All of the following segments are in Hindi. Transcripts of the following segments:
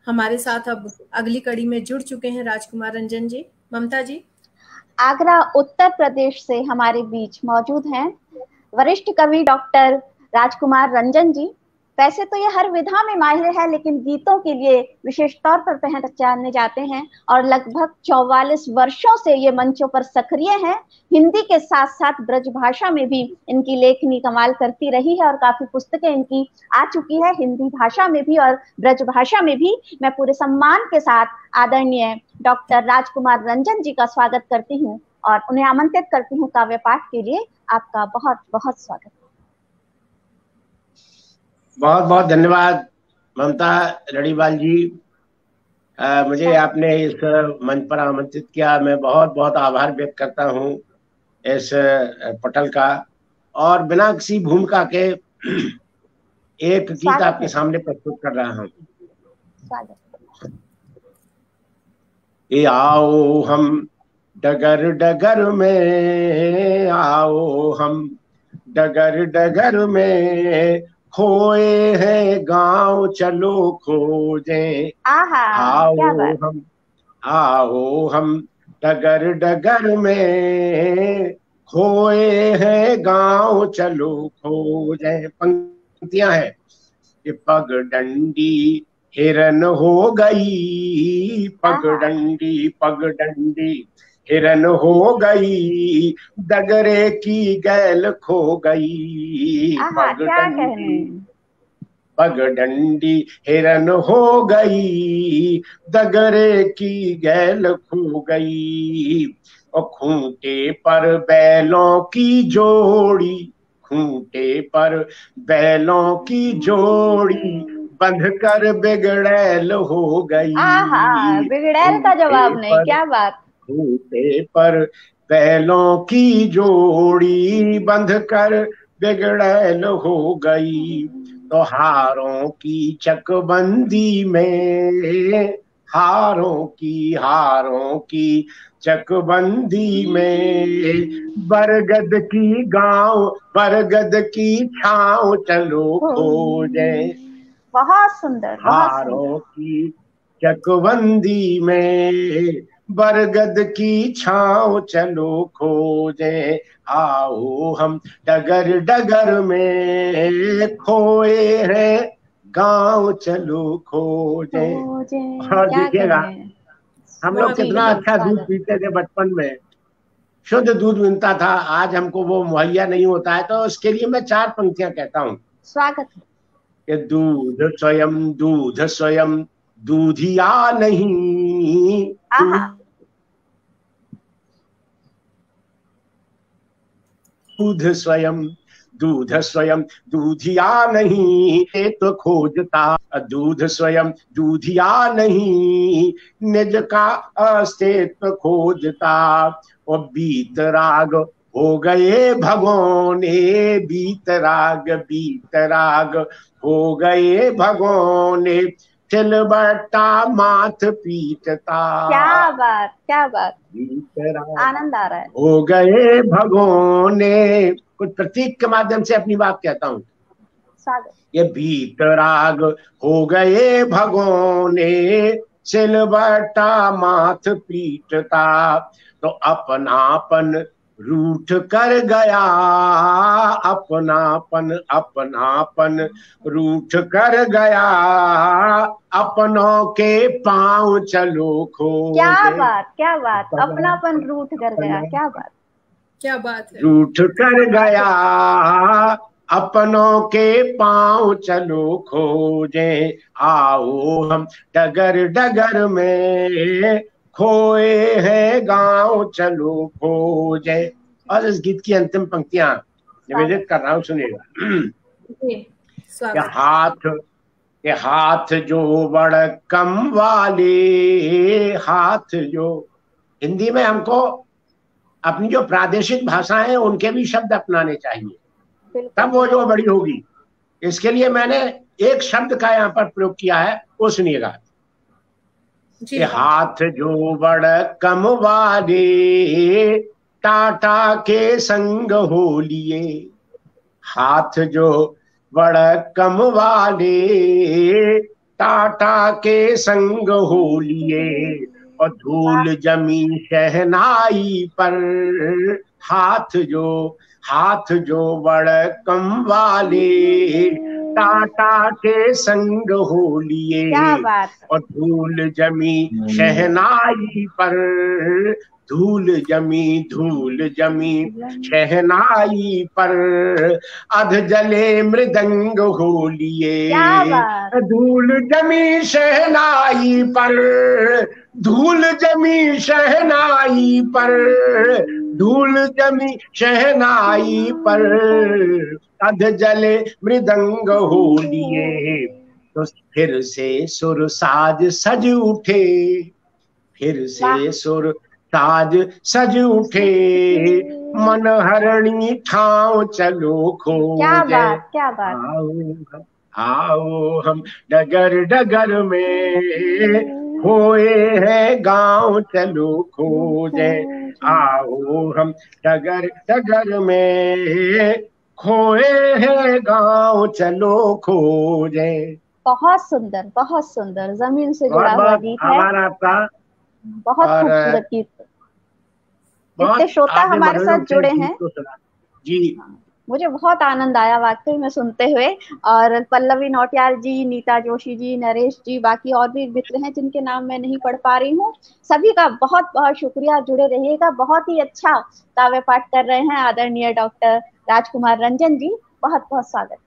हमारे साथ अब अगली कड़ी में जुड़ चुके हैं राजकुमार रंजन जी। ममता जी, आगरा उत्तर प्रदेश से हमारे बीच मौजूद हैं वरिष्ठ कवि डॉक्टर राजकुमार रंजन जी। वैसे तो ये हर विधा में माहिर है, लेकिन गीतों के लिए विशेष तौर पर पहचाने जाते हैं और लगभग 44 वर्षों से ये मंचों पर सक्रिय हैं। हिंदी के साथ साथ ब्रज भाषा में भी इनकी लेखनी कमाल करती रही है और काफी पुस्तकें इनकी आ चुकी है, हिंदी भाषा में भी और ब्रज भाषा में भी। मैं पूरे सम्मान के साथ आदरणीय डॉक्टर राजकुमार रंजन जी का स्वागत करती हूँ और उन्हें आमंत्रित करती हूँ काव्य पाठ के लिए। आपका बहुत बहुत स्वागत। बहुत बहुत धन्यवाद ममता लड़ीवाल जी। मुझे आपने इस मंच पर आमंत्रित किया, मैं बहुत बहुत आभार व्यक्त करता हूँ इस पटल का। और बिना किसी भूमिका के एक गीत आपके सामने प्रस्तुत कर रहा हूँ। ये आओ हम डगर डगर में, आओ हम डगर डगर में, खोए हैं गांव चलो खोजें। आओ हम डगर डगर में, खोए हैं गांव चलो खोजें। पंक्तियां हैं। ये पगडंडी हिरन हो गई, पगडंडी पगडंडी हिरन हो गई, डगरे की गैल खो गई। पगडंडी पगडंडी हिरन हो गई, डगरे की गैल खो गई। और खूंटे पर बैलों की जोड़ी, खूंटे पर बैलों की जोड़ी, बंध कर बिगड़ैल हो गई। बिगड़ैल का जवाब नहीं, क्या बात। खूंटे पर बैलों की जोड़ी, बंध कर बिगड़ैल हो गई। तो हारों की चकबंदी में, हारों की चकबंदी में, बरगद की गांव बरगद की छांव चलो खोजे। बहुत सुंदर। हारों की चकबंदी में, बरगद की छांव चलो खोजे। आओ हम डगर डगर में, खोए हैं गांव चलो खोजे। और देखिएगा हम लोग कितना अच्छा दूध पीते थे बचपन में, शुद्ध दूध मिलता था। आज हमको वो मुहैया नहीं होता है। तो इसके लिए मैं 4 पंक्तियां कहता हूँ। स्वागत है। दूध स्वयं दूधिया नहीं, दूध स्वयं दूधिया नहीं, ये तो खोजता दूध स्वयं दूधिया नहीं, निज का अस्तित्व खोजता। और बीतराग हो गए भगोने, बीतराग हो गए भगोने, सिलबट्टा माथ पीटता। क्या बात, क्या बात, आनंद आ रहा है। हो गए भगोने। कुछ प्रतीक के माध्यम से अपनी बात कहता हूँ। ये बीतराग हो गए भगोने, सिलबट्टा माथ पीटता। तो अपनापन रूठ कर गया, अपनापन रूठ कर गया, अपनों के पांव चलो खोजे। क्या बात, अपनापन रूठ कर गया। क्या बात है। रूठ कर गया, अपनों के पांव चलो खोजे। आओ हम डगर डगर में, खोए हैं गांव चलो खोजे। और इस गीत की अंतिम पंक्तियां निवेदित कर रहा हूं, सुनिएगा। के हाथ जो बड़कम वाले, हाथ जो, हिंदी में हमको अपनी जो प्रादेशिक भाषाएं हैं उनके भी शब्द अपनाने चाहिए, तब वो जो बड़ी होगी। इसके लिए मैंने एक शब्द का यहाँ पर प्रयोग किया है, वो सुनिएगा। हाथ जो बड़कम वाले, टाटा के संग हो लिए। हाथ जो बड़कम वाले, टाटा के संग हो लिए, और धूल जमी शहनाई पर, हाथ जो बड़कम वाले, टाटा के संग हो लिए, क्या बात। और धूल जमी शहनाई पर, धूल जमी शहनाई पर, अध जले मृदंग हो लिए, क्या बात। धूल जमी शहनाई पर, धूल जमी शहनाई पर, धूल जमी शहनाई पर, अध जले मृदंग हो लिए, तो फिर से सुर साज सज उठे, फिर से सुर साज सज उठे, मन हरणी ठाव चलो खोजे, क्या बात। आओ हम डगर डगर में खोए हैं गांव चलो खोजे, आओ हम डगर डगर में खोए हैं गांव चलो खोजे। बहुत सुंदर जमीन से जुड़ा हुआ गीत है। आभार आपका। बहुत खूबसूरत गीत। इतने श्रोता हमारे साथ जुड़े हैं जी। मुझे बहुत आनंद आया वाकई में सुनते हुए। और पल्लवी नौटियाल जी, नीता जोशी जी, नरेश जी, बाकी और भी मित्र हैं जिनके नाम मैं नहीं पढ़ पा रही हूँ, सभी का बहुत बहुत शुक्रिया। जुड़े रहिएगा। बहुत ही अच्छा काव्य पाठ कर रहे हैं आदरणीय डॉक्टर राजकुमार रंजन जी, बहुत बहुत स्वागत।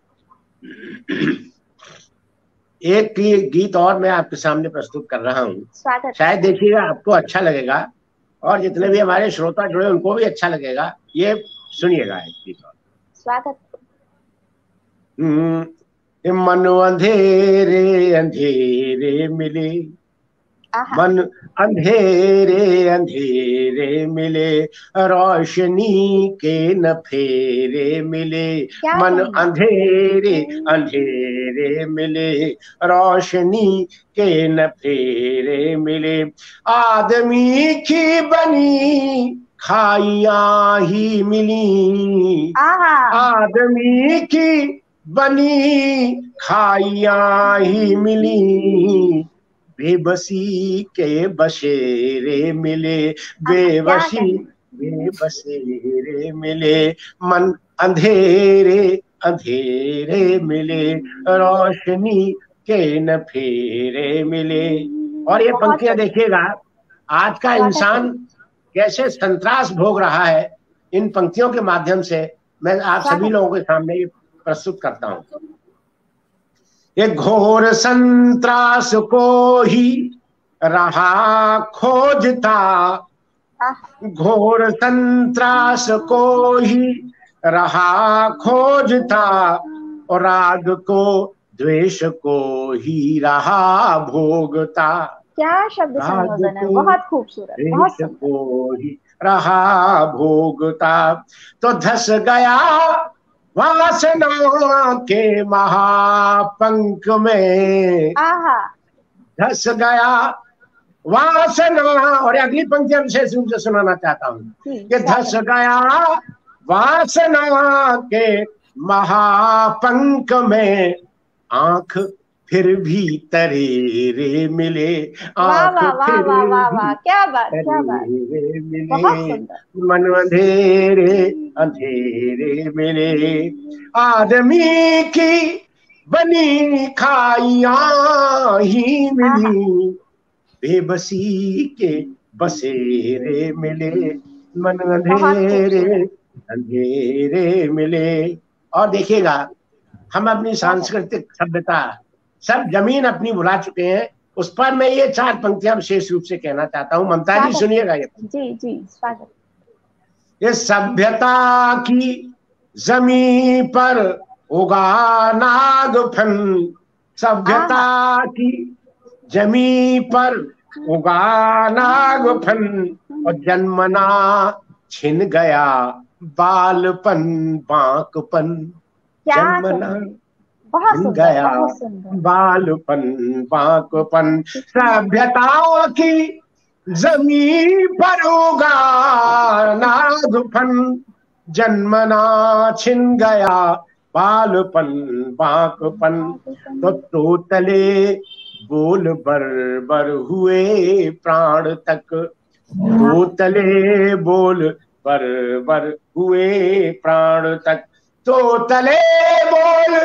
एक गीत और मैं आपके सामने प्रस्तुत कर रहा हूँ, स्वागत। शायद देखिएगा आपको अच्छा लगेगा और जितने भी हमारे श्रोता जुड़े उनको भी अच्छा लगेगा। ये सुनिएगा एक गीत और। स्वागत। मन अंधेरे अंधेरे मिले, मन अंधेरे अंधेरे मिले, रोशनी के न फेरे मिले, मन अंधेरे अंधेरे मिले, रोशनी के न फेरे मिले, आदमी की बनी खाइयां ही मिली, आदमी की बनी खाइयां ही मिली, बेबसी के बसेरे मिले, बेबसी के बसेरे मिले, मन अंधेरे अंधेरे मिले, रोशनी के न फेरे मिले। और ये पंक्तियां देखिएगा, आज का इंसान कैसे संत्रास भोग रहा है, इन पंक्तियों के माध्यम से मैं आप सभी लोगों के सामने प्रस्तुत करता हूं। ये घोर संत्रास को ही रहा खोजता, घोर संत्रास को ही रहा खोजता, और राग को द्वेष को ही रहा भोगता। क्या शब्द संयोजन है, बहुत खूबसूरत, बहुत सुंदर। को ही रहा भोगता, तो धस गया वासना के महापंख में, धस गया वासना। और अगली पंक्ति विशेष रूप से सुनाना चाहता हूँ कि धस गया वासना के महापंख में, आंख फिर भी तरेरे मिले, आंख फिर भी क्या बात, क्या बात, मिले, मन अंधेरे अंधेरे मिले, आदमी की बनी खाइयां ही मिली, बेबसी के बसेरे मिले, मन अंधेरे अंधेरे मिले। और देखिएगा, हम अपनी सांस्कृतिक सभ्यता सब जमीन अपनी भुला चुके हैं, उस पर मैं ये 4 पंक्तियां विशेष रूप से कहना चाहता हूं। ममता जी सुनिएगा ये। जी स्वागत। ये सभ्यता की जमीन पर उगा नागफन, सभ्यता की जमीन पर उगा नागफन, और जन्मना छिन गया बालपन बांकपन, जन्मना छिन गया बालपन बांकपन, सभ्यता की जमीन पर उगा नागफन, जन्मना छिन गया बालपन बांकपन, तो तले बोल बर बर हुए प्राण तक, तो तले बोल बर बर हुए प्राण तक, तो तले बोल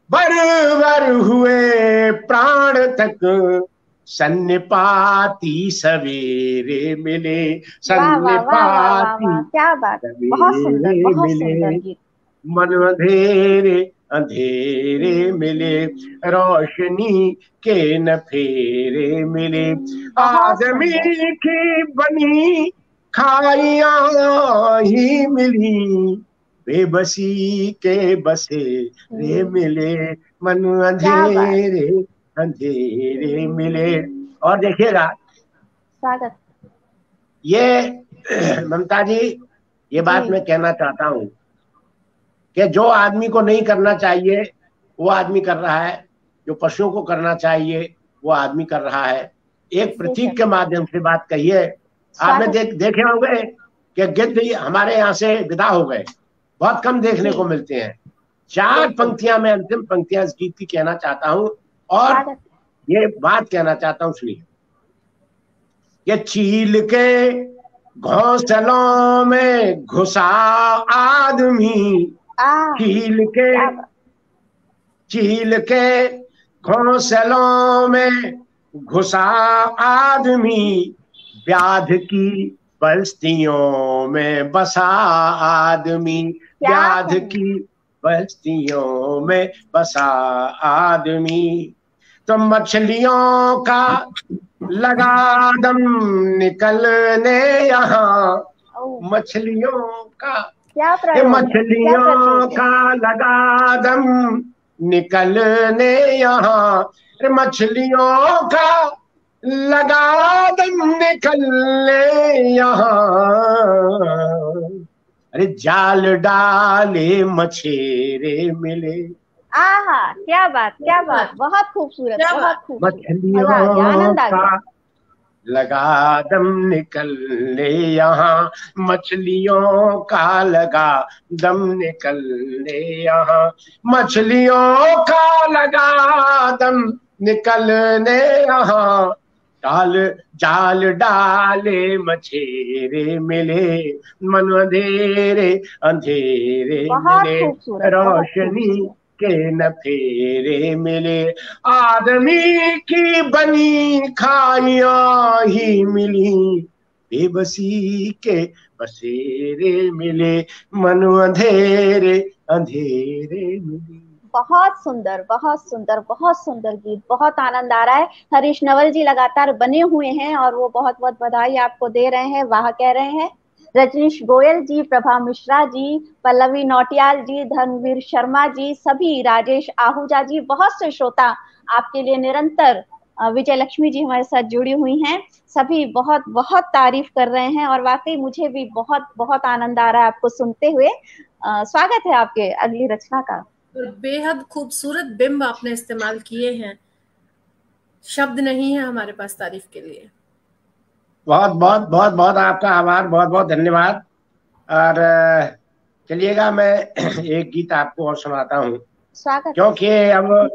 बर बर हुए प्राण तक, सन्निपाती सवेरे मिले, वाह वाह वाह वाह वाह सन्निपाती वाह, क्या बात, सवेरे बहुत मिले, सुंदर गीत। मन अंधेरे अंधेरे मिले, रोशनी के न फेरे मिले, बहुत आदमी सुंदर। की बनी खाइयां ही मिली, बेबसी के बसे रे मिले, मन क्या बात। अंधेरे अंधेरे मिले। और देखिएगा स्वागत। ये ममता जी, ये बात जी मैं कहना चाहता हूं कि जो आदमी को नहीं करना चाहिए वो आदमी कर रहा है, जो पशुओं को करना चाहिए वो आदमी कर रहा है। एक प्रतीक बेशक। के माध्यम से बात कही है। आपने स्वागत। देखे होंगे कि गिद्ध हमारे यहाँ से विदा हो गए, बहुत कम देखने जी को मिलते हैं। चार बिल्कुल। पंक्तियां, मैं अंतिम पंक्तियां इस गीत की कहना चाहता हूं और स्वागत। ये बात कहना चाहता हूं, सुनिए। ये चील के घोंसलों में घुसा आदमी, आ चील के क्या बात। चील के घोंसलों में घुसा आदमी, व्याध की बस्तियों में बसा आदमी, क्या व्याध कहूँ। की बस्तियों में बसा आदमी। तो मछलियों का लगा दम निकलने यहाँ, ओ, मछलियों का, क्या ये प्रयोग है, क्या मछलियों प्रतीक है। का लगा दम निकलने यहाँ, अरे मछलियों का लगा दम निकलने यहाँ, अरे जाल डाले मछेरे मिले, आहा, क्या बात, क्या क्या बात, बात, बहुत खूबसूरत, क्या बहुत बात। खूबसूरत। मजा आ गया, मछलियों आनंद आ का गया। लगा दम निकलने यहाँ, मछलियों का लगा दम निकलने यहाँ, मछलियों का लगा दम निकलने यहाँ, जाल जाल डाले मछेरे मिले, मन अंधेरे अंधेरे बहुत मिले, खूबसूरत, बहुत रोशनी खूबसूरत। के न फेरे मिले, आदमी की बनी खाइयां ही मिली, बेबसी के बसेरे मिले, मन अंधेरे अंधेरे मिले। बहुत सुंदर, बहुत सुंदर, बहुत सुंदर गीत, बहुत आनंद आ रहा है। हरीश नवल जी लगातार बने हुए हैं और वो बहुत बहुत बधाई आपको दे रहे हैं, वाह कह रहे हैं। रजनीश गोयल जी, प्रभा मिश्रा जी, पल्लवी नौटियाल जी, धर्मवीर शर्मा जी, सभी, राजेश आहूजा जी, बहुत से श्रोता आपके लिए निरंतर, विजय लक्ष्मी जी हमारे साथ जुड़ी हुई हैं, सभी बहुत बहुत तारीफ कर रहे हैं और वाकई मुझे भी बहुत बहुत आनंद आ रहा है आपको सुनते हुए। स्वागत है आपके अगली रचना का। और बेहद खूबसूरत बिंब आपने इस्तेमाल किए हैं, शब्द नहीं है हमारे पास तारीफ के लिए। बहुत बहुत बहुत बहुत आपका आभार, बहुत बहुत धन्यवाद। और चलिएगा मैं एक गीत आपको और सुनाता हूँ, स्वागत। क्योंकि अब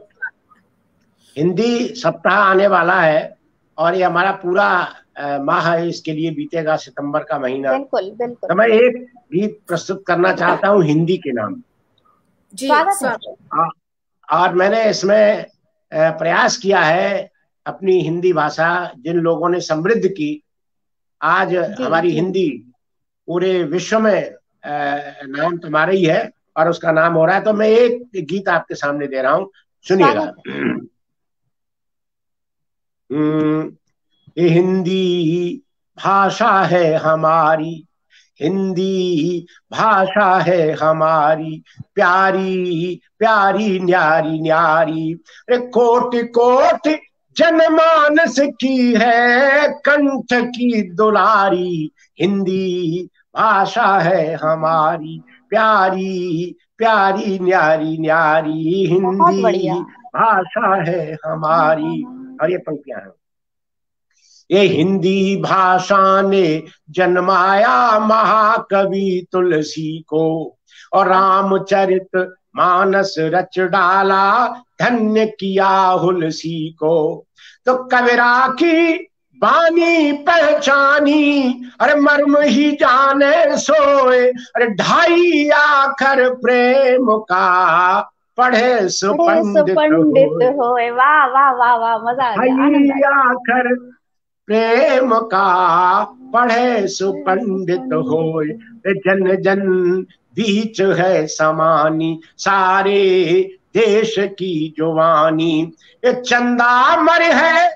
हिंदी सप्ताह आने वाला है और ये हमारा पूरा माह है, इसके लिए बीतेगा सितंबर का महीना। बिल्कुल बिल्कुल। तो मैं एक गीत प्रस्तुत करना चाहता हूँ हिंदी के नाम। जी स्वागत है। स्वागत। और मैंने इसमें प्रयास किया है अपनी हिंदी भाषा जिन लोगों ने समृद्ध की, आज जी हमारी जी। हिंदी पूरे विश्व में नाम तुम्हारा ही है और उसका नाम हो रहा है। तो मैं एक गीत आपके सामने दे रहा हूँ, सुनिएगा। स्वागत है। ये हिंदी भाषा है हमारी, हिंदी भाषा है हमारी, प्यारी प्यारी न्यारी न्यारी, अरे कोट कोट जनमानस की है कंठ की दुलारी, हिंदी भाषा है हमारी, प्यारी प्यारी न्यारी न्यारी, बहुत बढ़िया। हिंदी भाषा है हमारी। और ये पंक्तियां हैं, ये हिंदी भाषा ने जन्माया महाकवि तुलसी को, और रामचरित मानस रच डाला, धन्य किया हुलसी को। तो कबीरा की बानी पहचानी, अरे मर्म ही जाने सोए, अरे ढाई आखर प्रेम का, पढ़े सो पंडित होए। वाह वाह वाह वाह, मजा आ गया, आनंद आ ढाई गया। आखर प्रेम का, पढ़े सो पंडित होए। जन जन बीच है समानी, सारे देश की जुबानी। ये चंदा मर है,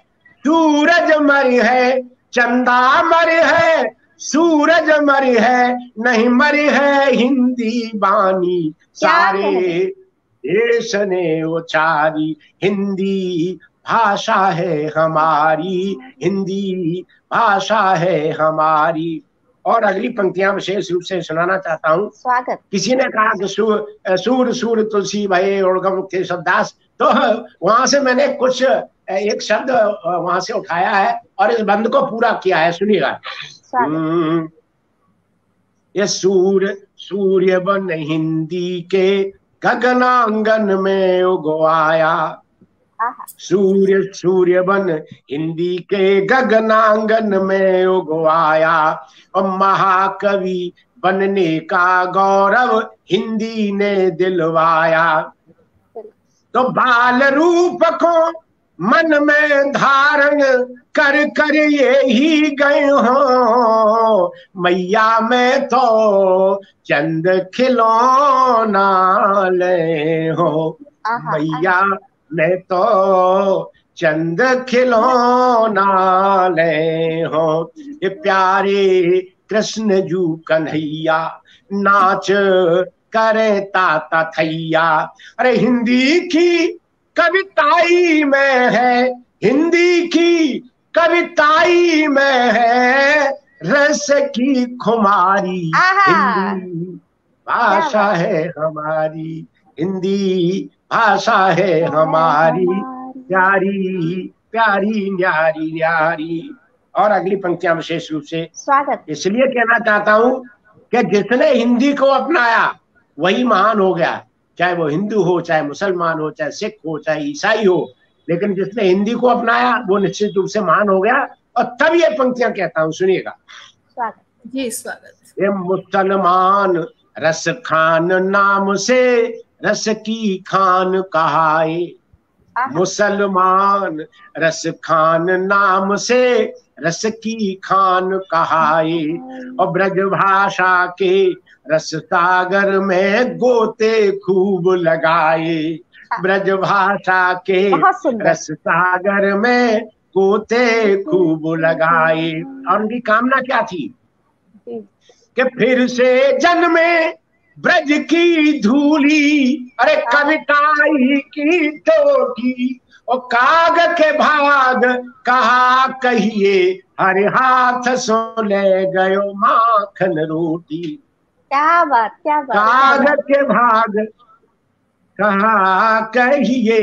सूरज मर है, चंदा मर है, सूरज मर है, नहीं मर है हिंदी बानी। सारे देश ने उचारी, हिंदी भाषा है हमारी, हिंदी भाषा है हमारी। और अगली पंक्तियां विशेष रूप से सुनाना चाहता हूँ। स्वागत। किसी ने कहा कि सूर सूर तुलसी भये ओढ़गम केशवदास, तो वहां से मैंने कुछ एक शब्द वहां से उठाया है और इस बंद को पूरा किया है, सुनिएगा। ये सूर्य बन हिंदी के गगनांगन में उगवाया, सूर्य बन हिंदी के गगनांगन में उगवाया, और महाकवि बनने का गौरव हिंदी ने दिलवाया। तो बाल रूप को मन में धारण कर कर ये ही गए हो, मैया में तो चंद खिलौना ले हो, मैया मैं तो चंद खिलौना ले हो। ये प्यारे कृष्ण जू कन्हैया, नाच करे ताता थैया। अरे हिंदी की कविताई में है, हिंदी की कविताई में है रस की खुमारी। हिंदी भाषा है हमारी, हिंदी भाषा है हमारी, प्यारी प्यारी न्यारी न्यारी। और अगली पंक्तियां विशेष रूप से स्वागत इसलिए कहना चाहता हूं कि जिसने हिंदी को अपनाया वही महान हो गया, चाहे वो हिंदू हो, चाहे मुसलमान हो, चाहे सिख हो, चाहे ईसाई हो, लेकिन जिसने हिंदी को अपनाया वो निश्चित रूप से महान हो गया। और तब ये पंक्तियां कहता हूं, सुनिएगा। स्वागत जी, स्वागत। ये मुसलमान रस खान नाम से रस की खान कहाए, मुसलमान रस खान नाम से रस की खान कहाए, और ब्रज भाषा के रस सागर में गोते खूब लगाए, ब्रज भाषा के रस सागर में गोते खूब लगाए। और उनकी कामना क्या थी कि फिर से जन्मे ब्रज की धूली, अरे कविताई की टोटी, और काग के भाग कहा कहिए, हर हाथ सो ले गयो माखन रोटी। क्या बात, क्या बात। काग के भाग कहा कहिए,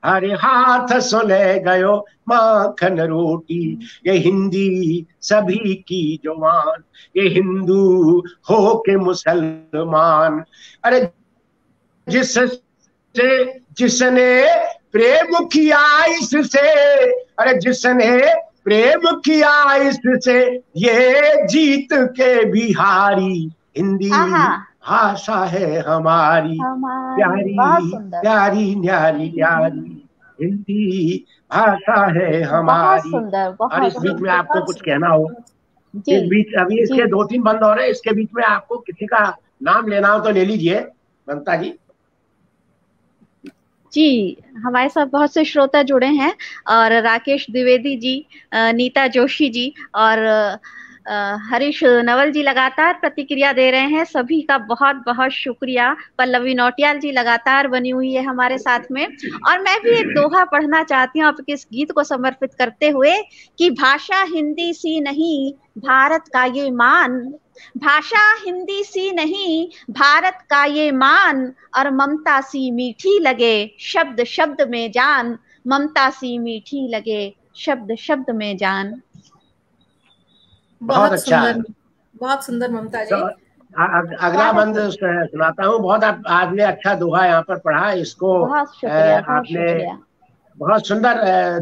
हर हाथ सो ले गयो माखन रोटी। ये हिंदी सभी की जुबान, ये हिंदू हो के मुसलमान। अरे जिसने प्रेम किया इससे, अरे जिसने प्रेम किया इससे, ये जीत के बिहारी। हिंदी भाषा है हमारी, प्यारी प्यारी न्यारी न्यारी, हिंदी भाषा है हमारी। और इस बीच में आपको कुछ कहना हो, इस बीच अभी इसके 2-3 बंद हो रहे हैं, इसके बीच में आपको किसी का नाम लेना हो तो ले लीजिए ममता जी। जी, हमारे साथ बहुत से श्रोता जुड़े हैं, और राकेश द्विवेदी जी, नीता जोशी जी और हरीश नवल जी लगातार प्रतिक्रिया दे रहे हैं। सभी का बहुत बहुत शुक्रिया। पल्लवी नौटियाल जी लगातार बनी हुई है हमारे साथ में। और मैं भी एक दोहा पढ़ना चाहती हूँ आपके इस गीत को समर्पित करते हुए कि भाषा हिंदी सी नहीं भारत का ये मान, भाषा हिंदी सी नहीं भारत का ये मान, और ममता सी मीठी लगे शब्द शब्द में जान, ममता सी मीठी लगे शब्द शब्द में जान। बहुत अच्छा, बहुत सुंदर ममता जी। अगला बंद सुनाता हूँ। बहुत आपने अच्छा दोहा यहाँ पर पढ़ा, इसको बहुत शुक्रिया, आपने बहुत सुंदर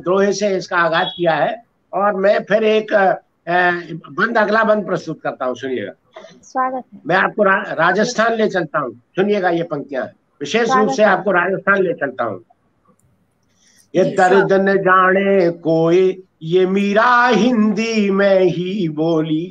दोहे से इसका आगाज किया है। और मैं फिर एक अगला बंद प्रस्तुत करता हूँ, सुनिएगा। स्वागत है। मैं आपको राजस्थान ले चलता हूँ, सुनिएगा ये पंक्तियां, विशेष रूप से आपको राजस्थान ले चलता हूँ। ये दर्द न जाने कोई, ये मीरा हिंदी में ही बोली।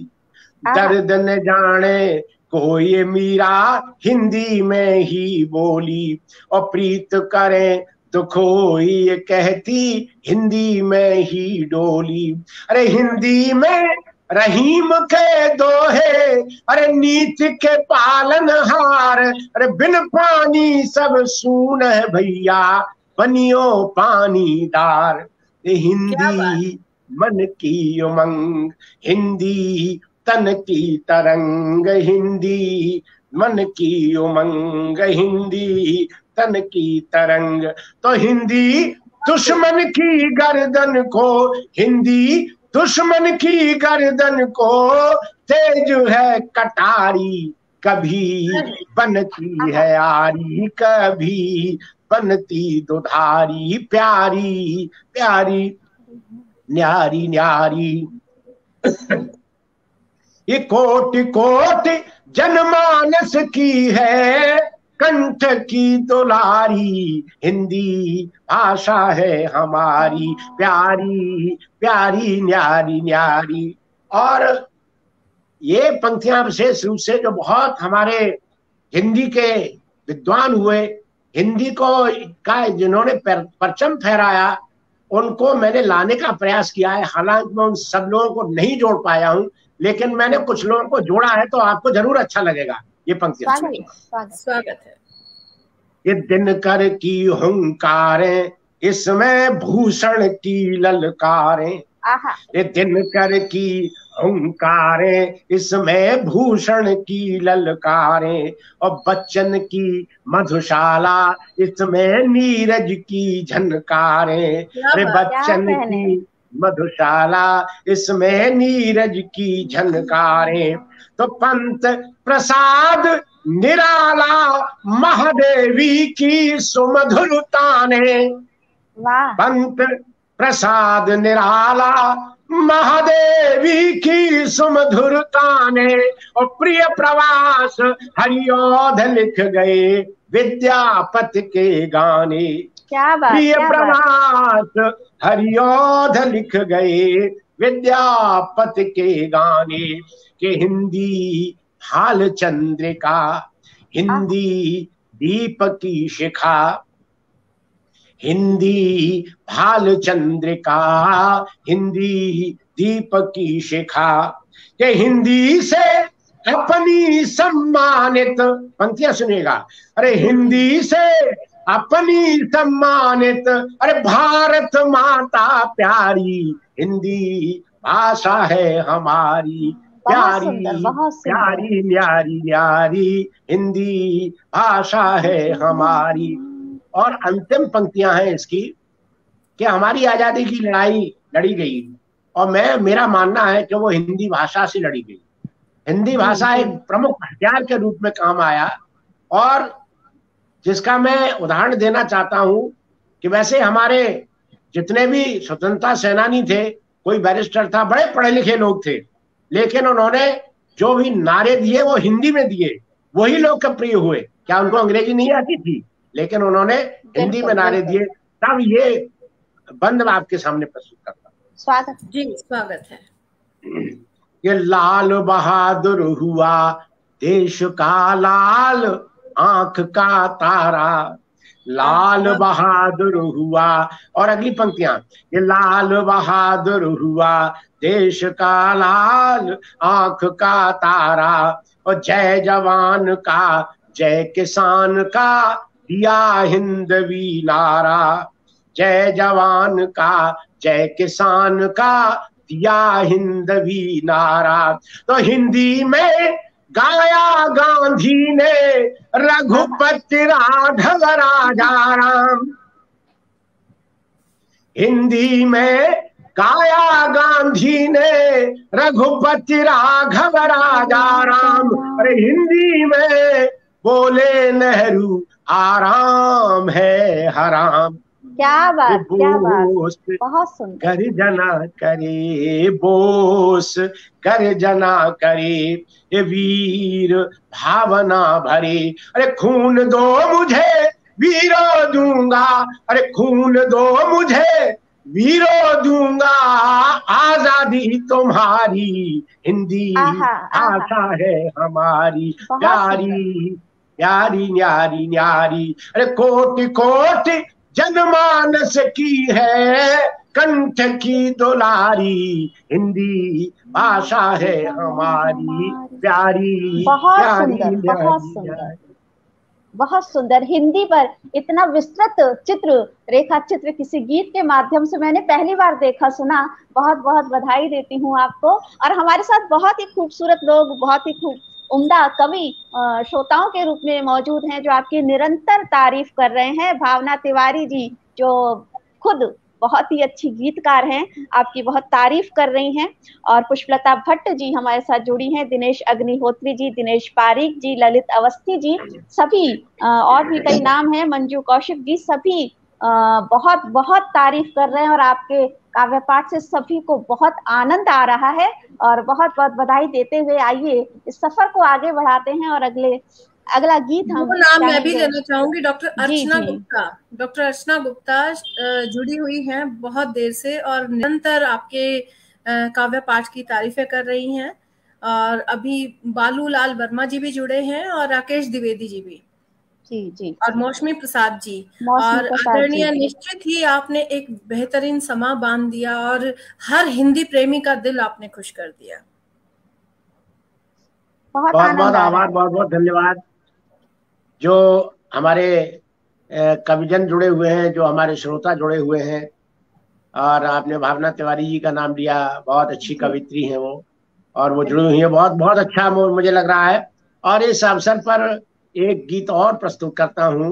दर्द न जाने कोई, ये मीरा हिंदी में ही बोली। और प्रीत करें तो खोई, ये कहती हिंदी में ही डोली। अरे हिंदी में रहीम के दोहे, अरे नीति के पालनहार। अरे बिन पानी सब सून है भैया, बनियो पानीदार। हिंदी मन की उमंग, हिंदी तन की तरंग। हिंदी मन की उमंग, हिंदी तन की तरंग। तो हिंदी दुश्मन की गर्दन को, हिंदी दुश्मन की गर्दन को तेज है कटारी। कभी बनती है आरी, कभी बनती दुधारी। प्यारी प्यारी न्यारी न्यारी, ये कोटि कोटि जनमानस की है कंठ की दुलारी। हिंदी भाषा है हमारी, प्यारी प्यारी न्यारी न्यारी। और ये पंक्तियां विशेष रूप से जो बहुत हमारे हिंदी के विद्वान हुए, हिंदी को का जिन्होंने परचम फहराया, उनको मैंने लाने का प्रयास किया है। हालांकि मैं उन सब लोगों को नहीं जोड़ पाया हूं, लेकिन मैंने कुछ लोगों को जोड़ा है, तो आपको जरूर अच्छा लगेगा ये पंक्तियां। स्वागत है। ये दिनकर की हुंकारें, इसमें भूषण की ललकारें। ये दिनकर की हुंकारें, इसमें भूषण की ललकारें। और बच्चन की मधुशाला, इसमें नीरज की झनकारें। अरे बच्चन की मधुशाला, इसमें नीरज की झनकारें। तो पंत प्रसाद निराला, महादेवी की सुमधुरता ने। पंत प्रसाद निराला, महादेवी की सुमधुरता ने। और प्रिय प्रवास हरिऔध लिख गए विद्यापति के गाने। क्या बात, प्रिय प्रवास हरिऔध लिख गए विद्यापति के गाने। के हिंदी हाल चंद्रिका, हिंदी दीप की शिखा। हिंदी भाल चंद्रिका, हिंदी दीप की शिखा। के हिंदी से अपनी सम्मानित, पंक्तियां सुनिएगा। अरे हिंदी से अपनी सम्मानित, अरे भारत माता प्यारी। हिंदी भाषा है हमारी, प्यारी प्यारी न्यारी न्यारी। हिंदी भाषा है हमारी। और अंतिम पंक्तियां हैं इसकी कि हमारी आजादी की लड़ाई लड़ी गई, और मेरा मानना है कि वो हिंदी भाषा से लड़ी गई। हिंदी भाषा एक प्रमुख हथियार के रूप में काम आया, और जिसका मैं उदाहरण देना चाहता हूं कि वैसे हमारे जितने भी स्वतंत्रता सेनानी थे, कोई बैरिस्टर था, बड़े पढ़े लिखे लोग थे, लेकिन उन्होंने जो भी नारे दिए वो हिंदी में दिए। वही लोग प्रिय हुए। क्या उनको अंग्रेजी नहीं आती थी? लेकिन उन्होंने हिंदी में नारे दिए। तब ये बंद मैं आपके सामने प्रस्तुत करता हूँ। स्वागत जी, स्वागत है। ये लाल बहादुर हुआ देश का लाल, आंख का तारा। लाल बहादुर हुआ, और अगली पंक्तियां, ये लाल बहादुर हुआ देश का लाल, आंख का तारा। और जय जवान का जय किसान का, दिया हिंदवी नारा। जय जवान का जय किसान का, दिया हिंदवी नारा। तो हिंदी में गाया गांधी ने रघुपति राघव राजा राम। हिंदी में गाया गांधी गांधी ने रघुपति राघव राजा राम, अरे हिंदी में बोले नेहरू आराम है हराम। क्या बात, क्या बात, बहुत सुंदर। गर्जना करे बोस, गर्जना करे ये वीर भावना भरे, अरे खून दो मुझे वीरो दूंगा, अरे खून दो मुझे वीरो दूंगा, आजादी तुम्हारी हिंदी भाषा है हमारी, प्यारी प्यारी न्यारी न्यारी, अरे कोटि कोटि जनमानस की है कंठ की दुलारी, हिंदी भाषा है हमारी प्यारी। बहुत सुंदर, बहुत सुंदर, बहुत सुंदर। हिंदी पर इतना विस्तृत चित्र रेखा चित्र किसी गीत के माध्यम से मैंने पहली बार देखा, सुना। बहुत बहुत बधाई देती हूँ आपको। और हमारे साथ बहुत ही खूबसूरत लोग, बहुत ही उम्दा कवि श्रोताओं के रूप में मौजूद हैं जो आपकी निरंतर तारीफ कर रहे हैं। भावना तिवारी जी जो खुद बहुत ही अच्छी गीतकार हैं, आपकी बहुत तारीफ कर रही हैं। और पुष्पलता भट्ट जी हमारे साथ जुड़ी हैं, दिनेश अग्निहोत्री जी, दिनेश पारीक जी, ललित अवस्थी जी, सभी और भी कई नाम हैं, मंजू कौशिक जी, सभी बहुत बहुत तारीफ कर रहे हैं। और आपके काव्य पाठ से सभी को बहुत आनंद आ रहा है और बहुत बहुत बधाई देते हुए आइए इस सफर को आगे बढ़ाते हैं। और अगला गीत हम नाम मैं भी लेना चाहूंगी, डॉक्टर अर्चना गुप्ता। डॉक्टर अर्चना गुप्ता जुड़ी हुई हैं बहुत देर से और निरंतर आपके काव्य पाठ की तारीफें कर रही हैं। और अभी बालू लाल वर्मा जी भी जुड़े हैं और राकेश द्विवेदी जी भी, जी जी, और मौसमी प्रसाद जी। और आदरणीय, निश्चित ही आपने एक बेहतरीन समा बांध दिया और हर हिंदी प्रेमी का दिल आपने खुश कर दिया। बहुत बहुत आभार, बहुत बहुत धन्यवाद। जो हमारे कविजन जुड़े हुए हैं, जो हमारे श्रोता जुड़े हुए हैं, और आपने भावना तिवारी जी का नाम लिया, बहुत अच्छी कवित्री हैं वो, और वो जुड़ी हुई है, बहुत बहुत अच्छा मुझे लग रहा है। और इस अवसर पर एक गीत और प्रस्तुत करता हूँ,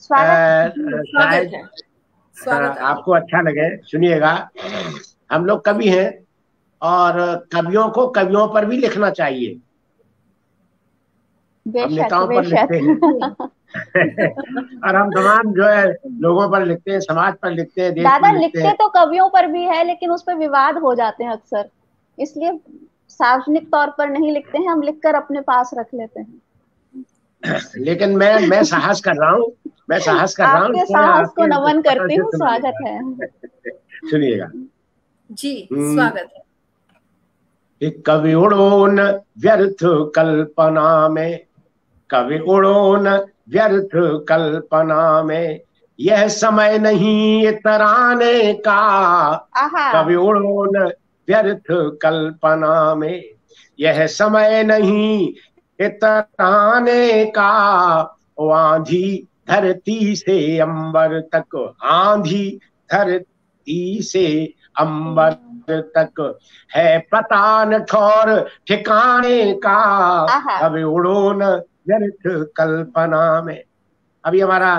शायद आपको अच्छा लगे, सुनिएगा। हम लोग कवि हैं और कवियों को कवियों पर भी लिखना चाहिए, हम नेताओं पर लिखते हैं और हम तमाम जो है लोगों पर लिखते हैं, समाज पर लिखते हैं, देश दादा लिखते तो कवियों पर भी है, लेकिन उस पर विवाद हो जाते हैं अक्सर, इसलिए सार्वजनिक तौर पर नहीं लिखते हैं, हम लिखकर अपने पास रख लेते हैं। लेकिन मैं साहस कर रहा हूँ, मैं साहस कर रहा हूँ, आपके साहस को नमन करती हूँ, स्वागत है। सुनिएगा जी, स्वागत है। कवि उड़ो न व्यर्थ कल्पना में, कवि उड़ो न व्यर्थ कल्पना में, यह समय नहीं तराने का। कवि उड़ो न व्यर्थ कल्पना में, यह समय नहीं तराने का। आंधी धरती से अंबर तक, आंधी धरती से अंबर तक, है पता न ठौर ठिकाने का। कभी उड़ो न व्यर्थ कल्पना में। अभी हमारा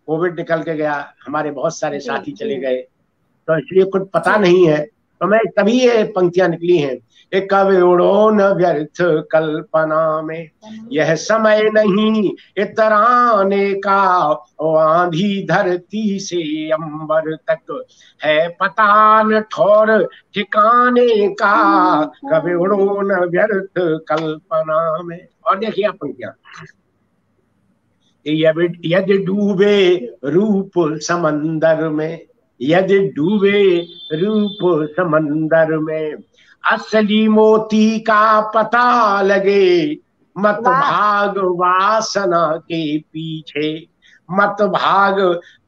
कोविड निकल के गया, हमारे बहुत सारे साथी चले गए, तो इसलिए कुछ पता नहीं है, तो मैं तभी ये पंक्तियां निकली हैं। एक कवि उड़ो न व्यर्थ कल्पना में, यह समय नहीं इतराने का। आंधी धरती से अंबर तक, है पता न ठौर ठिकाने का। कवि उड़ो न व्यर्थ कल्पना में। और देखिए पंक्तियां, यदि डूबे रूप समंदर में, यदि डूबे रूप समंदर में, असली मोती का पता लगे। मत भाग वासना के पीछे, मत भाग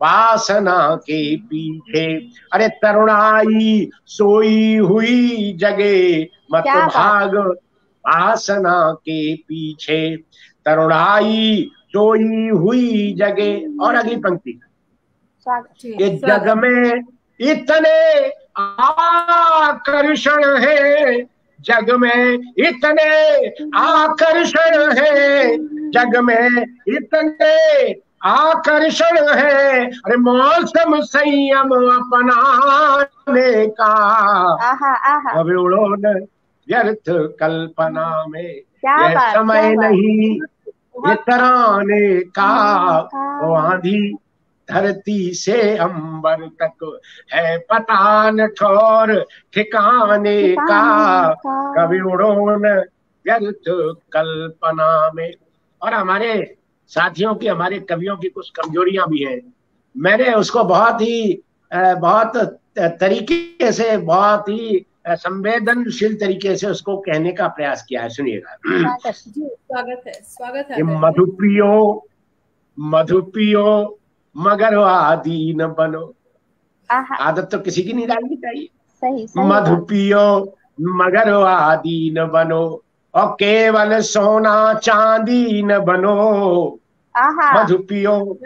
वासना के पीछे। अरे तरुणाई सोई हुई जगे, मत भाग वासना के पीछे। तरुणाई सोई हुई जगे। और अगली पंक्ति, इस जग में इतने आकर्षण है, जग में इतने आकर्षण है, जग में इतने आकर्षण है, अरे मौसम संयम अपनाने का। कभी उड़ो न व्यर्थ कल्पना में, यह समय नहीं इतराने का। वो आंधी धरती से अंबर तक है पता न ठौर ठिकाने का। कभी उड़ो न व्यर्थ कल्पना में। और हमारे साथियों की, हमारे कवियों की कुछ कमजोरियां भी हैं। मैंने उसको बहुत तरीके से, बहुत ही संवेदनशील तरीके से उसको कहने का प्रयास किया है। सुनिएगा। स्वागत है। मधु पियो मधु पियो मगर आदि न बनो। आदत तो किसी की नहीं डालनी चाहिए। सही मधु पियो मगर आदि न बनो, और केवल सोना चांदी न बनो। मधु पियो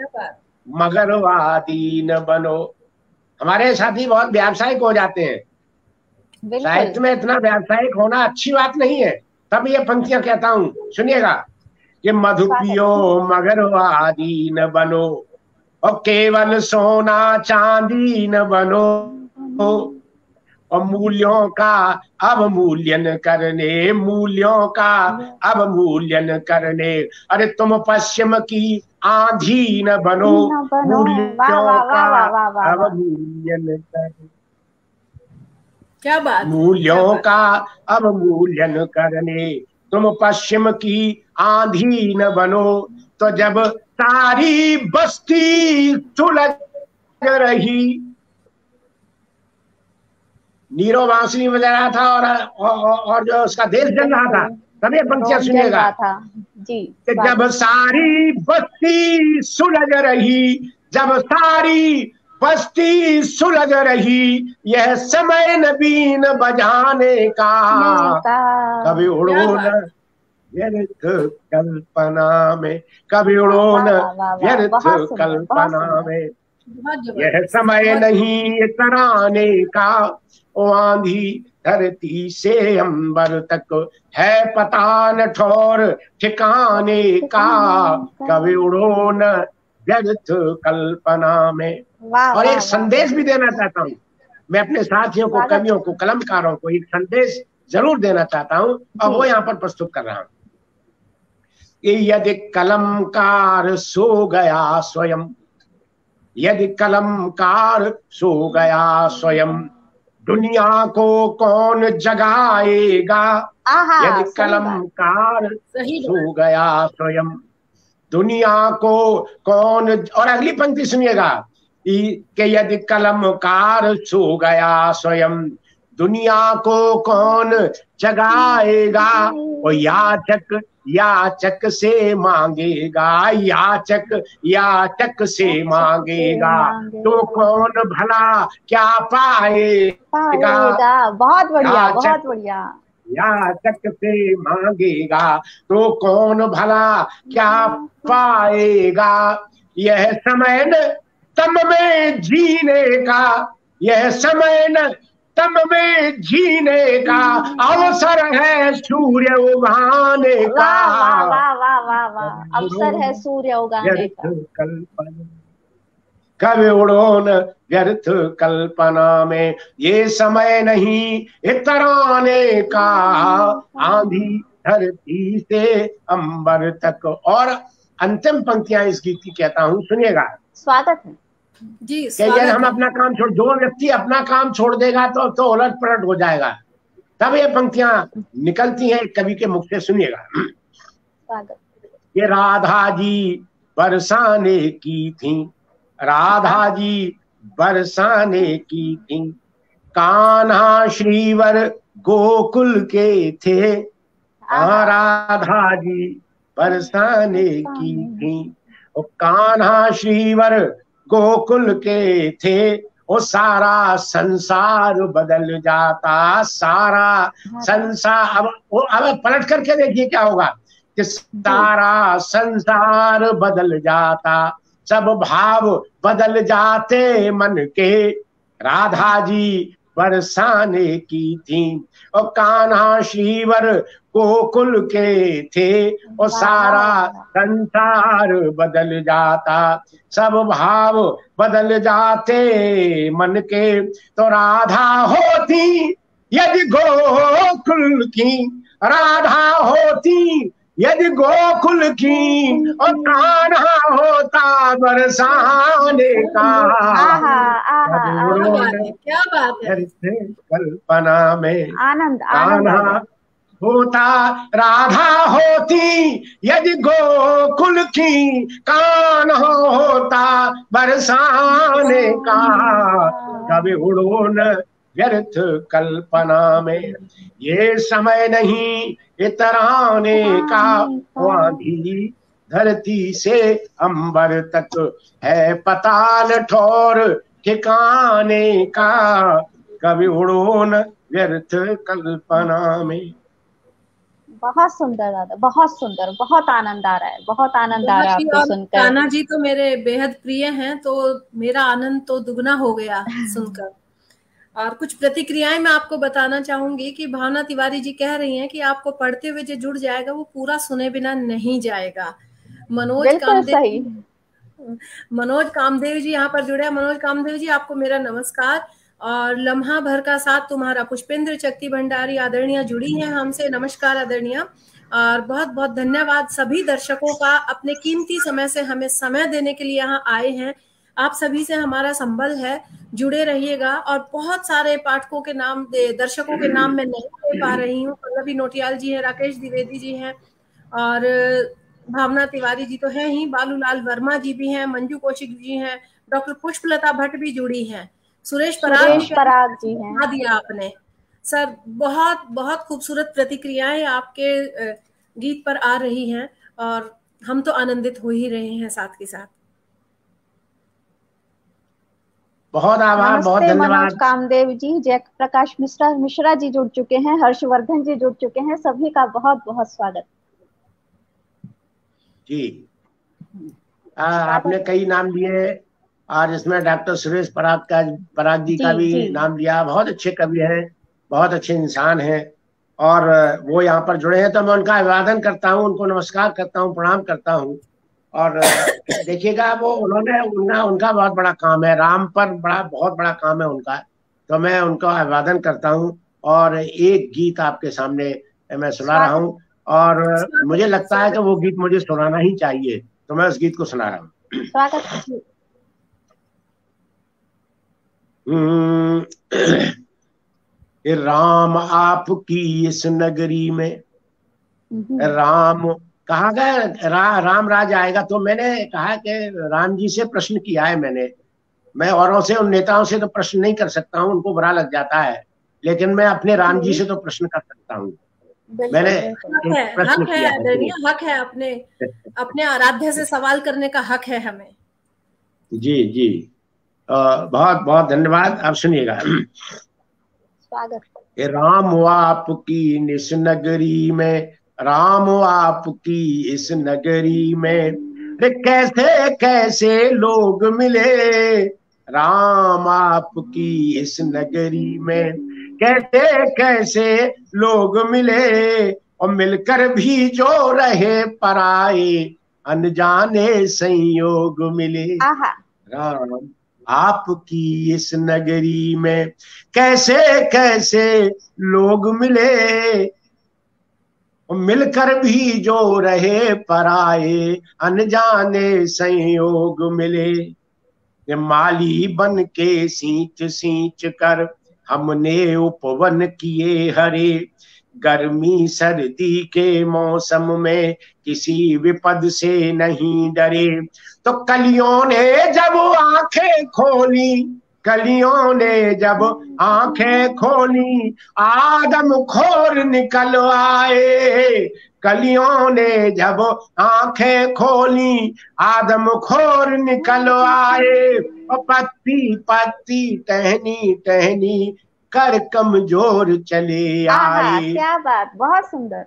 मगर आदि न बनो। हमारे साथी बहुत व्यावसायिक हो जाते हैं। साहित्य में इतना व्यावसायिक होना अच्छी बात नहीं है। तब ये पंक्तियां कहता हूं, सुनिएगा कि मधु पियो मगर आदि न बनो, और केवल सोना चांदी न बनो। और मूल्यों का अवमूल्यन करने, मूल्यों का अवमूल्यन करने, अरे तुम पश्चिम की आंधी न बनो। मूल्यों का अवमूल्यन करने, क्या बात, मूल्यों का अवमूल्यन करने, तुम पश्चिम की आंधी न बनो। तो जब सारी बस्ती सुलग रही, नीरो बांसुरी बजा रहा था और जो उसका देश जल रहा था, तब ये पंक्तियां सुनिएगा कि जब सारी बस्ती सुलग रही, जब सारी बस्ती सुलग रही, यह समय नबीन बजाने का। कभी उड़ो न व्यर्थ कल्पना में, कभी उड़ो न व्यर्थ कल्पना में, यह समय नहीं इतराने का। ओ आंधी धरती से अंबर तक है पता न ठौर ठिकाने का। कभी उड़ो न व्यर्थ कल्पना में। और एक संदेश भी देना चाहता हूँ मैं अपने साथियों को, कवियों को, कलमकारों को। एक संदेश जरूर देना चाहता हूँ और वो यहाँ पर प्रस्तुत कर रहा हूँ। यदि कलमकार सो गया स्वयं, यदि कलमकार सो गया स्वयं, दुनिया को कौन जगाएगा। यदि कलमकार सो गया स्वयं, दुनिया को कौन। और अगली पंक्ति सुनिएगा कि यदि कलमकार सो गया स्वयं, दुनिया को कौन जगाएगा। और याचक से मांगेगा, याचक से मांगेगा, तो कौन भला क्या पाएगा। बहुत बढ़िया, बहुत बढ़िया। याचक से मांगेगा तो कौन भला क्या पाएगा। यह समय न तम में जीने का, यह समय न तम में जीने का, अवसर है सूर्य उगाने का। वाह वाह वाह वाह, अवसर है सूर्य उगाने का। कभी उड़ो न व्यर्थ कल्पना में, ये समय नहीं इतराने का। आंधी धरती से अंबर तक। और अंतिम पंक्तियां इस गीत की कहता हूं, सुनिएगा। स्वागत है जी। यदि हम अपना काम छोड़, जो व्यक्ति अपना काम छोड़ देगा तो उलट पलट हो जाएगा। तब ये पंक्तियां निकलती हैं कवि के मुख से, सुनिएगा। ये राधा जी बरसाने की थी, राधा जी बरसाने की थी, कान्हा श्रीवर गोकुल के थे। राधा जी बरसाने की थी, कान्हा श्रीवर गोकुल के थे। वो सारा संसार बदल जाता, सारा संसार। अब पलट करके देखिए क्या होगा कि सारा संसार बदल जाता, सब भाव बदल जाते मन के। राधा जी बरसाने की थी। और कान्हा श्रीवर गोकुल के थे, और सारा संसार बदल जाता, सब भाव बदल जाते मन के। तो राधा होती यदि गोकुल की, राधा होती यदि गोकुल की, और कान्हा होता बरसाने का। क्या बात है, कल्पना में आनंद कान्हा होता, राधा होती यदि गोकुल की, कान्हा होता बरसाने का। कभी उड़ो न व्यर्थ कल्पना में, ये समय नहीं इतराने का। आंधी धरती से अंबर तक है पताल ठौर ठिकाने का। कभी उड़ो न व्यर्थ कल्पना में। बहुत सुंदर दादा, बहुत सुंदर, बहुत आनंद आ रहा है, बहुत आनंद आ रहा है आपको सुनकर। कान्हा जी तो मेरे बेहद प्रिय हैं, तो मेरा आनंद तो दुगना हो गया सुनकर। और कुछ प्रतिक्रियाएं मैं आपको बताना चाहूंगी कि भावना तिवारी जी कह रही हैं कि आपको पढ़ते हुए जो जुड़ जाएगा वो पूरा सुने बिना नहीं जाएगा। मनोज कामदेव जी यहाँ पर जुड़े हैं। मनोज कामदेव जी, आपको मेरा नमस्कार। और लम्हा भर का साथ तुम्हारा पुष्पेंद्र चक्ती भंडारी आदरणीय जुड़ी हैं हमसे, नमस्कार आदरणीय। और बहुत बहुत धन्यवाद सभी दर्शकों का, अपने कीमती समय से हमें समय देने के लिए यहाँ आए हैं। आप सभी से हमारा संबल है, जुड़े रहिएगा। और बहुत सारे पाठकों के नाम, दर्शकों के नाम मैं नहीं ले पा रही हूँ। पल्लवी नोटियाल जी हैं, राकेश द्विवेदी जी हैं, और भावना तिवारी जी तो हैं ही, बालूलाल वर्मा जी भी हैं, मंजू कौशिक जी हैं, डॉक्टर पुष्पलता भट्ट भी जुड़ी हैं, सुरेश पराग जी हैं। दिया आपने सर, बहुत बहुत खूबसूरत प्रतिक्रियाएं आपके गीत पर आ रही हैं, और हम तो आनंदित हो ही रहे हैं साथ के साथ। बहुत आभार, बहुत धन्यवाद। मनोज कामदेव जी, जयप्रकाश मिश्रा जी जुड़ चुके हैं, हर्षवर्धन जी जुड़ चुके हैं, सभी का बहुत बहुत स्वागत जी। आपने कई नाम लिए, और इसमें डॉक्टर सुरेश पराग जी का भी नाम लिया। बहुत अच्छे कवि हैं, बहुत अच्छे इंसान हैं, और वो यहाँ पर जुड़े हैं, तो मैं उनका अभिवादन करता हूँ, उनको नमस्कार करता हूँ, प्रणाम करता हूँ। और देखिएगा, वो उनका बहुत बड़ा काम है, राम पर बहुत बड़ा काम है उनका, तो मैं उनका अभिवादन करता हूँ। और एक गीत आपके सामने मैं सुना रहा हूँ, और मुझे लगता है कि वो गीत मुझे सुनाना ही चाहिए, तो मैं उस गीत को सुना रहा हूँ। राम आपकी इस नगरी में, राम कहा गया, राम राज आएगा। तो मैंने कहा कि राम जी से प्रश्न किया है मैं औरों से, उन नेताओं से तो प्रश्न नहीं कर सकता हूँ, उनको बुरा लग जाता है, लेकिन मैं अपने राम जी से तो प्रश्न कर सकता हूँ। मैंने प्रश्न किया है, हक है अपने आराध्य से सवाल करने का हक है हमें। जी जी, बहुत बहुत धन्यवाद। आप सुनिएगा। स्वागत। राम आपकी निस नगरी में, राम आपकी इस नगरी में, कैसे कैसे लोग मिले। राम आपकी इस नगरी में, कैसे कैसे लोग मिले, और मिलकर भी जो रहे पराए, अनजाने संयोग मिले। राम आपकी इस नगरी में, कैसे कैसे लोग मिले, मिलकर भी जो रहे पराए, अनजाने संयोग मिले। माली बन के सींच सींच कर हमने उपवन किए हरे, गर्मी सर्दी के मौसम में किसी विपद से नहीं डरे। तो कलियों ने जब आंखें खोली, कलियों ने जब आंखें खोली, आदम खोर निकल आए। कलियों ने जब आंखें खोली, आदम खोर निकल आए। पत्ती पत्ती टहनी टहनी कर कमजोर चले आए। क्या बात, बहुत सुंदर।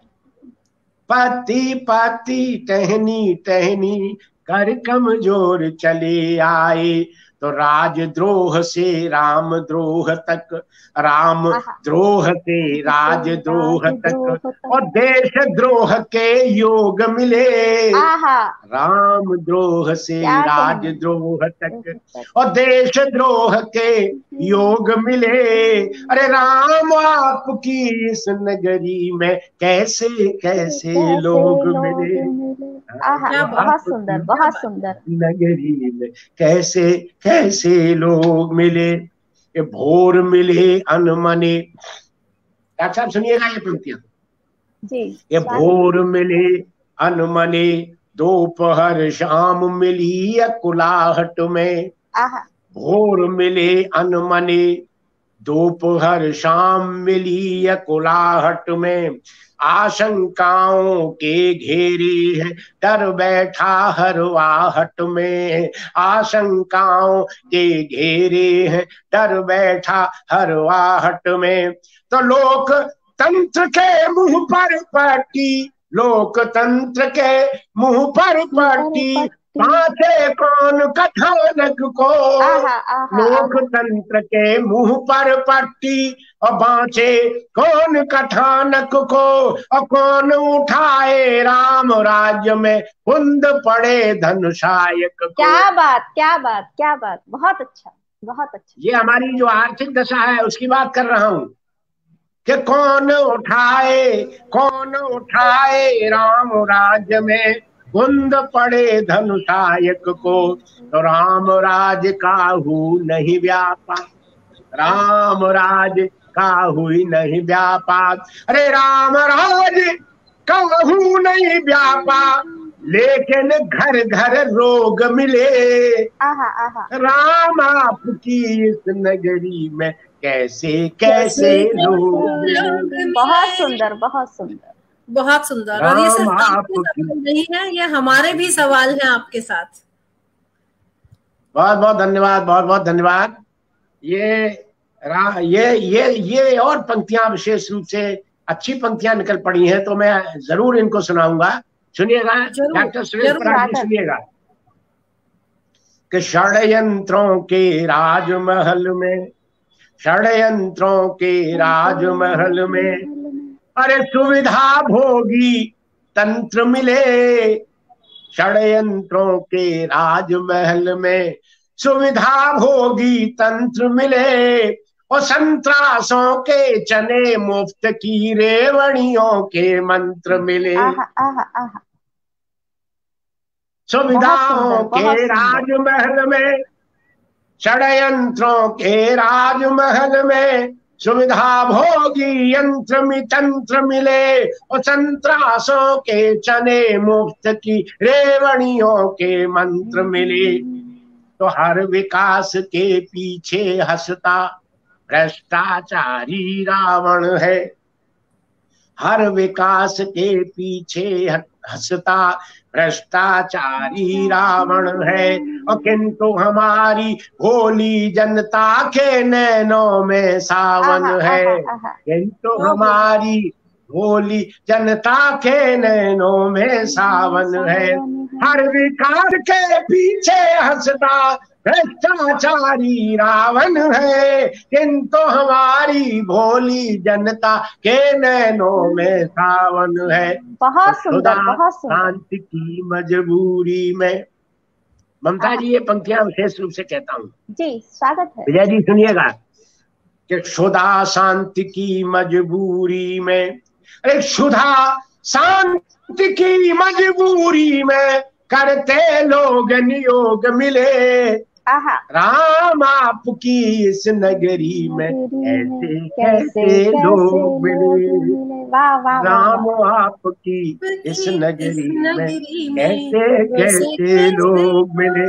पत्ती पत्ती टहनी टहनी कर कमजोर चले आए। तो राजद्रोह से रामद्रोह तक, राम द्रोह से राजद्रोह तक, और देशद्रोह के योग मिले, रामद्रोह से राजद्रोह तक और देशद्रोह के योग मिले। अरे राम आपकी इस नगरी में कैसे कैसे लोग मिले, बहुत सुंदर, बहुत सुंदर। नगरी में कैसे कैसे लोग मिले, ये भोर मिले अनमने। डॉक्टर साहब सुनिएगा ये पंक्तियां जी। ये भोर मिले अनमने, दोपहर शाम मिली अकुलाहट में। भोर मिले अनमने, दोपहर शाम मिली अकुलाहट में। आशंकाओं के घेरे है डर बैठा हर आहट में, आशंकाओं के घेरे है डर बैठा हर आहट में। तो लोकतंत्र के मुंह पर पट्टी, लोकतंत्र के मुंह पर पट्टी, बांटे कौन कथानक को, लोकतंत्र के मुंह पर पट्टी और बांचे कौन कथानक को, और कौन उठाए राम राज्य में कुंद पड़े धनुषायक को। क्या बात, क्या बात, क्या बात, बहुत अच्छा, बहुत अच्छा। ये हमारी जो आर्थिक दशा है उसकी बात कर रहा हूं कि कौन उठाए राम राज्य में कुंद पड़े धनुषायक को। तो राम राज काहू नहीं व्यापा, राम राज काहू नहीं व्यापा। अरे राम राज काहू नहीं व्यापा, लेकिन घर घर रोग मिले। राम आपकी इस नगरी में कैसे कैसे लोग। बहुत सुंदर, बहुत सुंदर, बहुत सुंदर। और ये सिर्फ आपके सवाल नहीं है, ये हमारे भी सवाल हैं आपके साथ। बहुत बहुत धन्यवाद, बहुत बहुत धन्यवाद। ये और पंक्तियां विशेष रूप से अच्छी पंक्तियां निकल पड़ी हैं, तो मैं जरूर इनको सुनाऊंगा। सुनिएगा डॉक्टर सुरेश पराग जी, सुनिएगा कि षड्यंत्रों के राजमहल में, षड्यंत्रों के राजमहल में, अरे सुविधा भोगी तंत्र मिले। षड्यंत्रों के राजमहल में सुविधा भोगी तंत्र मिले, और संतरासों के चने मुफ्त की रेवड़ियों के मंत्र मिले। सुविधाओं के राजमहल में, षड्यंत्रों के राजमहल में सुविधा भोगी यंत्र में तंत्र मिले, और संतरासों के चने मुफ्त की रेवड़ियों के मंत्र मिले। तो हर विकास के पीछे हंसता भ्रष्टाचारी रावण है, हर विकास के पीछे हंसता भ्रष्टाचारी रावण है। और किंतु हमारी भोली जनता के नैनों में सावन है, किंतु हमारी भोली जनता के नैनों में सावन है। हर विकास के पीछे हंसता भ्रष्टाचारी रावण है, किंतु हमारी भोली जनता के नैनों में सावन है। बहुत सुंदर, बहुत सुंदर। शांति की मजबूरी में, ममता जी ये पंक्तियां विशेष रूप से कहता हूँ जी, स्वागत है। विजय जी सुनिएगा कि क्षुधा शांति की मजबूरी में, अरे क्षुधा शांति की मजबूरी में करते लोग नियोग मिले। राम आपकी इस नगरी में ऐसे कैसे लोग मिले, राम आपकी इस नगरी में ऐसे कैसे लोग मिले।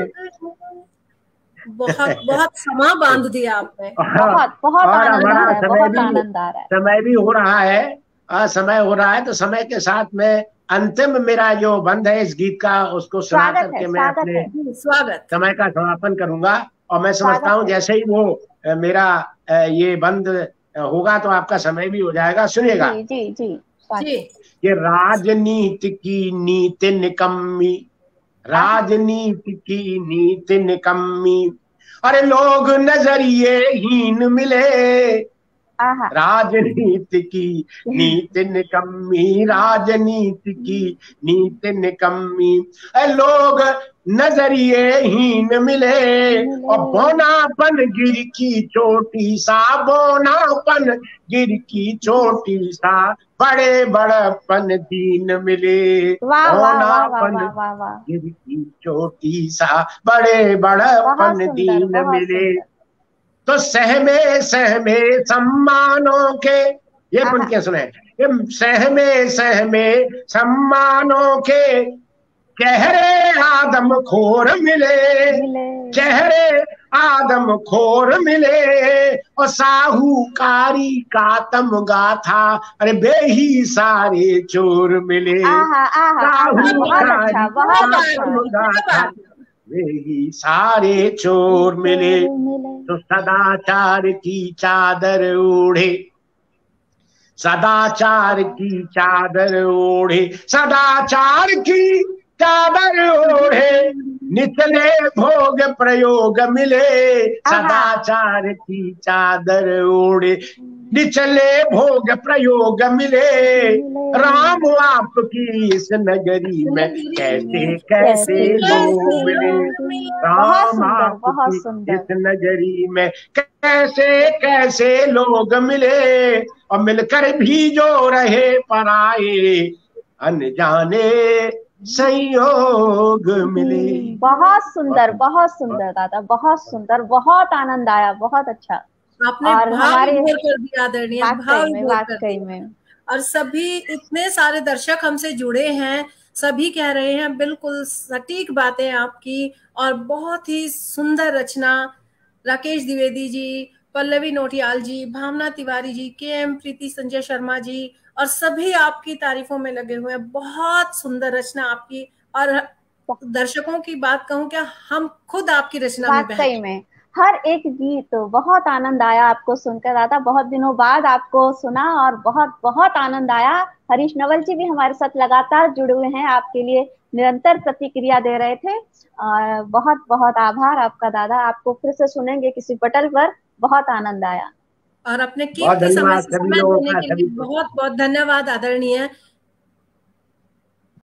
बहुत बहुत समा बांध दिया आपने। बहुत बहुत आनंद आ रहा है, बहुत आनंद आ रहा है। समय भी हो रहा है, समय हो रहा है, तो समय के साथ में अंतिम मेरा जो बंद है इस गीत का, उसको सुना करके मैं अपने समय का समापन करूंगा। और मैं समझता हूँ जैसे ही वो मेरा ये बंद होगा तो आपका समय भी हो जाएगा। सुनिएगा जी जी जी। कि राजनीति की नीति निकम्मी, राजनीति की नीति निकम्मी, अरे लोग नजरिए हीन मिले, राजनीति की नीति निकम्मी, राजनीति की नीति निकम्मी। लोग नजरिए हीन मिले और बोनापन गिर की चोटी सा, बोनापन गिर की चोटी सा, बड़े बड़पन दीन मिले। बोनापन गिर की चोटी सा, बड़े बड़पन दीन मिले। तो सहमे सहमे सम्मानों के, ये पंक्तियां सुने, ये सहमे सहमे सम्मानों के चेहरे आदम खोर मिले, चेहरे आदम खोर मिले। और साहूकारी का तमगा था, अरे बेही सारे चोर मिले। साहूकारी का तमगा था, बेही सारे चोर मिले। तो सदाचार की चादर ओढ़े, सदाचार की चादर ओढ़े, सदाचार की चादर ओढ़े, निचले भोग प्रयोग मिले। सदाचार की चादर ओढ़े, निचले भोग प्रयोग मिले। राम आपकी इस नगरी में कैसे कैसे लोग मिले, राम आपकी इस नगरी में कैसे कैसे लोग मिले। और मिलकर भी जो रहे पराए, अनजाने संयोग मिले। बहुत सुंदर दादा, बहुत सुंदर, बहुत आनंद आया, बहुत अच्छा। आपने भाव कर दिया आदरणीय, वाकई में। और सभी इतने सारे दर्शक हमसे जुड़े हैं, सभी कह रहे हैं बिल्कुल सटीक बातें आपकी, और बहुत ही सुंदर रचना। राकेश द्विवेदी जी, पल्लवी नोटियाल जी, भावना तिवारी जी, KM प्रीति संजय शर्मा जी, और सभी आपकी तारीफों में लगे हुए हैं। बहुत सुंदर रचना आपकी, और दर्शकों की बात कहूं क्या, हम खुद आपकी रचना में हर एक गीत बहुत आनंद आया आपको सुनकर दादा। बहुत दिनों बाद आपको सुना और बहुत बहुत आनंद आया। हरीश नवल जी भी हमारे साथ लगातार जुड़े हुए हैं, आपके लिए निरंतर प्रतिक्रिया दे रहे थे। बहुत बहुत आभार आपका दादा। आपको फिर से सुनेंगे किसी पटल पर। बहुत आनंद आया। और अपने कीमती समय देने के लिए बहुत बहुत धन्यवाद आदरणीय।